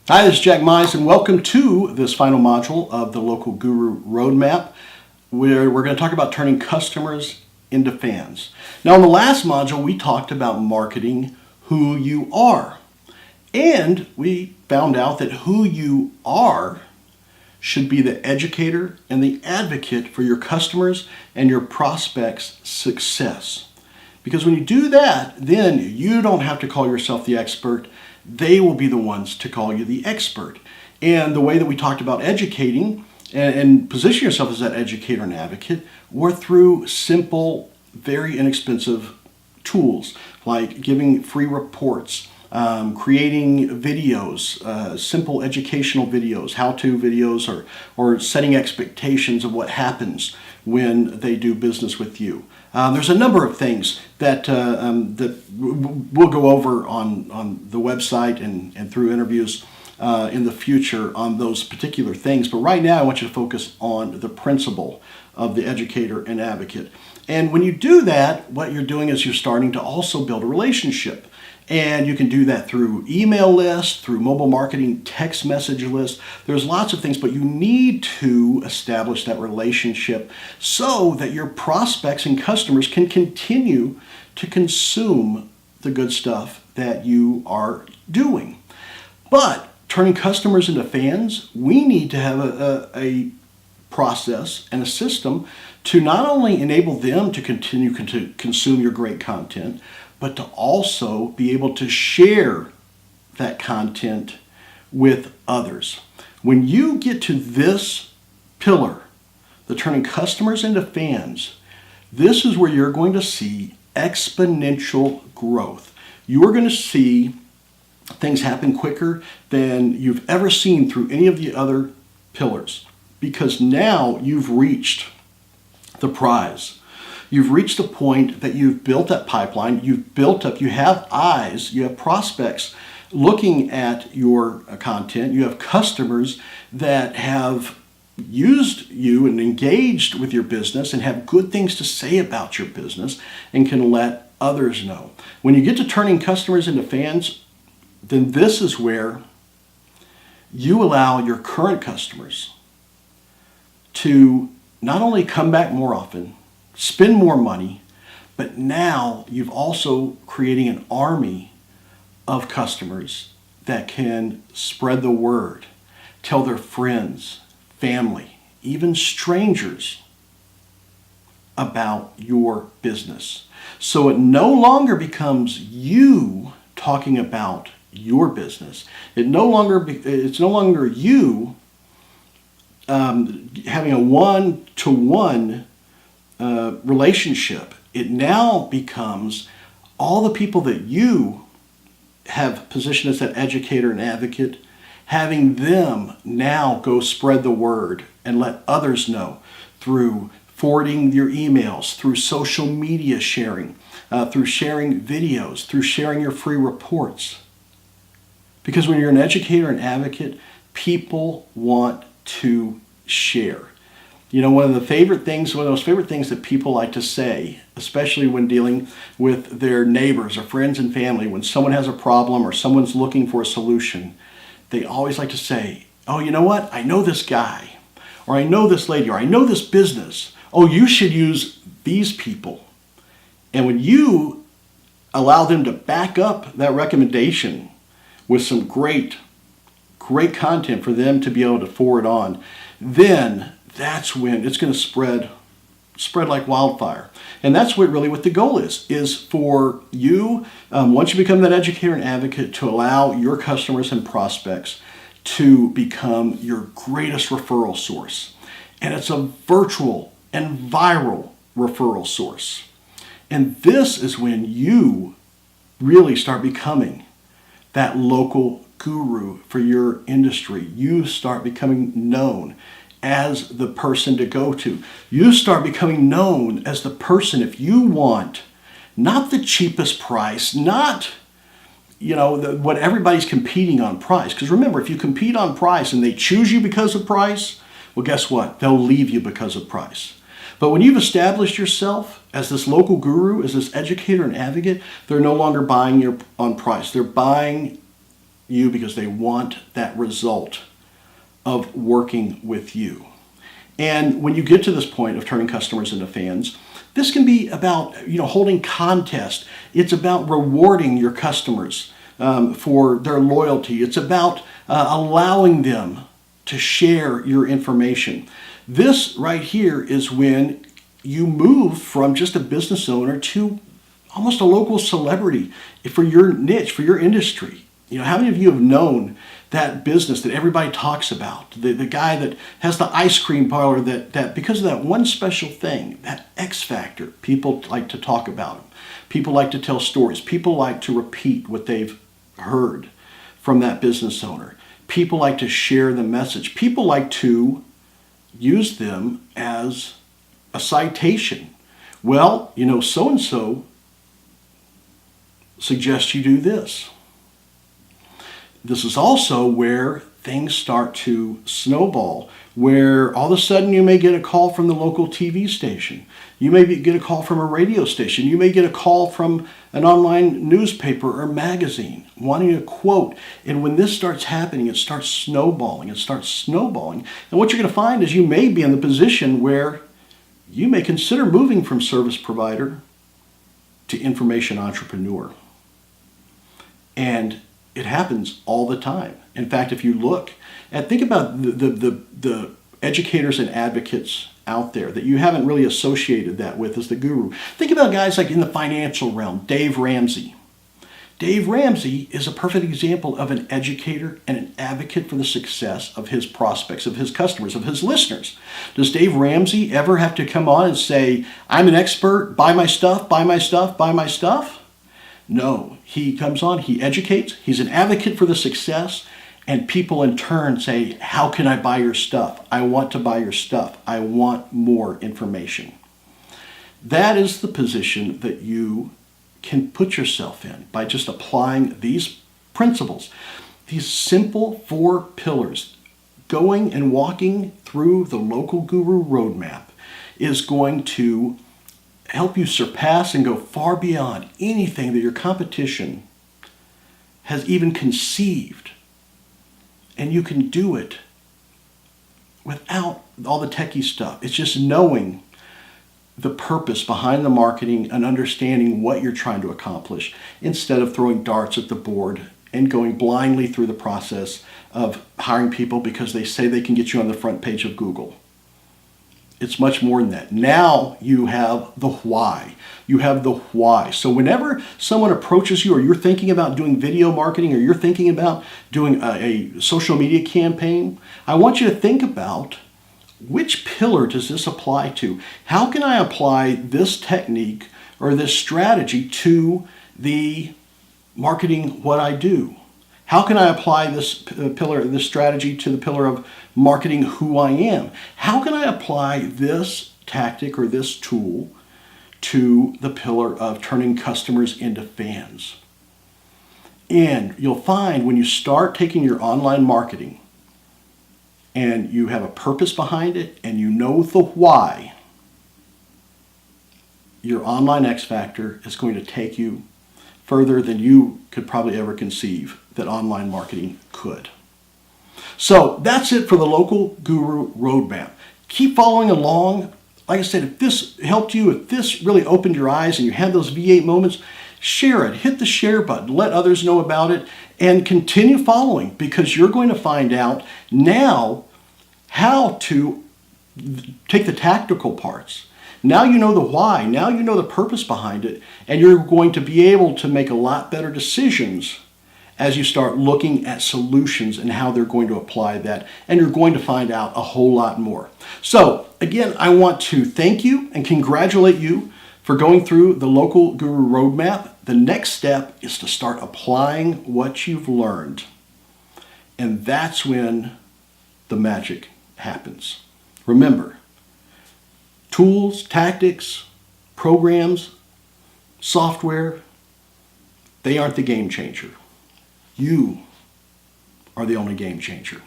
Hi, this is Jack Mize, and welcome to this final module of the Local Guru Roadmap, where we're going to talk about turning customers into fans. Now, in the last module, we talked about marketing who you are, and we found out that who you are should be the educator and the advocate for your customers and your prospects' success. Because when you do that, then you don't have to call yourself the expert. They will be the ones to call you the expert. And the way that we talked about educating and position yourself as that educator and advocate were through simple, very inexpensive tools like giving free reports, creating videos, simple educational videos, how-to videos, or setting expectations of what happens when they do business with you. There's a number of things that we'll go over on the website and through interviews in the future on those particular things. But right now I want you to focus on the principle of the educator and advocate. And when you do that, what you're doing is you're starting to also build a relationship. And you can do that through email lists, through mobile marketing, text message lists. There's lots of things, but you need to establish that relationship so that your prospects and customers can continue to consume the good stuff that you are doing. But turning customers into fans, we need to have a process and a system to not only enable them to continue to consume your great content, but to also be able to share that content with others. When you get to this pillar, the turning customers into fans, this is where you're going to see exponential growth. You are going to see things happen quicker than you've ever seen through any of the other pillars, because now you've reached the prize. You've reached a point that you've built that pipeline, you've built up, you have eyes, you have prospects looking at your content, you have customers that have used you and engaged with your business and have good things to say about your business and can let others know. When you get to turning customers into fans, then this is where you allow your current customers to not only come back more often, spend more money, but now you've also creating an army of customers that can spread the word, tell their friends, family, even strangers about your business. So it no longer becomes you talking about your business. It's no longer you having a one-to-one relationship. It now becomes all the people that you have positioned as that educator and advocate, having them now go spread the word and let others know through forwarding your emails, through social media sharing, through sharing videos, through sharing your free reports. Because when you're an educator and advocate, people want to share. You know, one of those favorite things that people like to say, especially when dealing with their neighbors or friends and family, when someone has a problem or someone's looking for a solution, they always like to say, oh, you know what? I know this guy, or I know this lady, or I know this business. Oh, you should use these people. And when you allow them to back up that recommendation with some great content for them to be able to forward on, then that's when it's going to spread like wildfire. And that's what the goal is for you, once you become that educator and advocate, to allow your customers and prospects to become your greatest referral source. And it's a virtual and viral referral source. And this is when you really start becoming that local guru for your industry. You start becoming known as the person to go to. You start becoming known as the person, if you want, not the cheapest price, not what everybody's competing on price. Because remember, if you compete on price and they choose you because of price, well, guess what? They'll leave you because of price. But when you've established yourself as this local guru, as this educator and advocate, they're no longer buying you on price. They're buying you because they want that result of working with you. And when you get to this point of turning customers into fans, this can be about holding contests. It's about rewarding your customers for their loyalty. It's about allowing them to share your information. This right here is when you move from just a business owner to almost a local celebrity for your niche, for your industry. How many of you have known that business that everybody talks about? The guy that has the ice cream parlor that because of that one special thing, that X factor, people like to talk about him. People like to tell stories. People like to repeat what they've heard from that business owner. People like to share the message. People like to use them as a citation. Well, so-and-so suggests you do this. This is also where things start to snowball, where all of a sudden you may get a call from the local TV station. You may get a call from a radio station. You may get a call from an online newspaper or magazine wanting a quote. And when this starts happening, it starts snowballing. And what you're going to find is you may be in the position where you may consider moving from service provider to information entrepreneur. And it happens all the time. In fact, if you look and think about the educators and advocates out there that you haven't really associated that with as the guru. Think about guys like in the financial realm, Dave Ramsey. Dave Ramsey is a perfect example of an educator and an advocate for the success of his prospects, of his customers, of his listeners. Does Dave Ramsey ever have to come on and say, I'm an expert, buy my stuff, buy my stuff, buy my stuff? No, he comes on, he educates, he's an advocate for the success, and people in turn say, how can I buy your stuff? I want to buy your stuff. I want more information. That is the position that you can put yourself in by just applying these principles, these simple 4 pillars. Going and walking through the Local Guru Roadmap is going to help you surpass and go far beyond anything that your competition has even conceived. And you can do it without all the techie stuff. It's just knowing the purpose behind the marketing and understanding what you're trying to accomplish instead of throwing darts at the board and going blindly through the process of hiring people because they say they can get you on the front page of Google. It's much more than that. Now you have the why. You have the why. So whenever someone approaches you or you're thinking about doing video marketing or you're thinking about doing a social media campaign, I want you to think about which pillar does this apply to? How can I apply this technique or this strategy to the marketing what I do? How can I apply this pillar, this strategy to the pillar of marketing who I am? How can I apply this tactic or this tool to the pillar of turning customers into fans? And you'll find when you start taking your online marketing and you have a purpose behind it and you know the why, your online X Factor is going to take you further than you could probably ever conceive that online marketing could. So that's it for the Local Guru Roadmap. Keep following along. Like I said, if this helped you, if this really opened your eyes and you had those V8 moments, share it. Hit the share button. Let others know about it and continue following because you're going to find out now how to take the tactical parts. Now you know the why. Now you know the purpose behind it, and you're going to be able to make a lot better decisions as you start looking at solutions and how they're going to apply that, and you're going to find out a whole lot more. So again, I want to thank you and congratulate you for going through the Local Guru Roadmap. The next step is to start applying what you've learned, and that's when the magic happens. Remember, tools, tactics, programs, software, they aren't the game changer. You are the only game changer.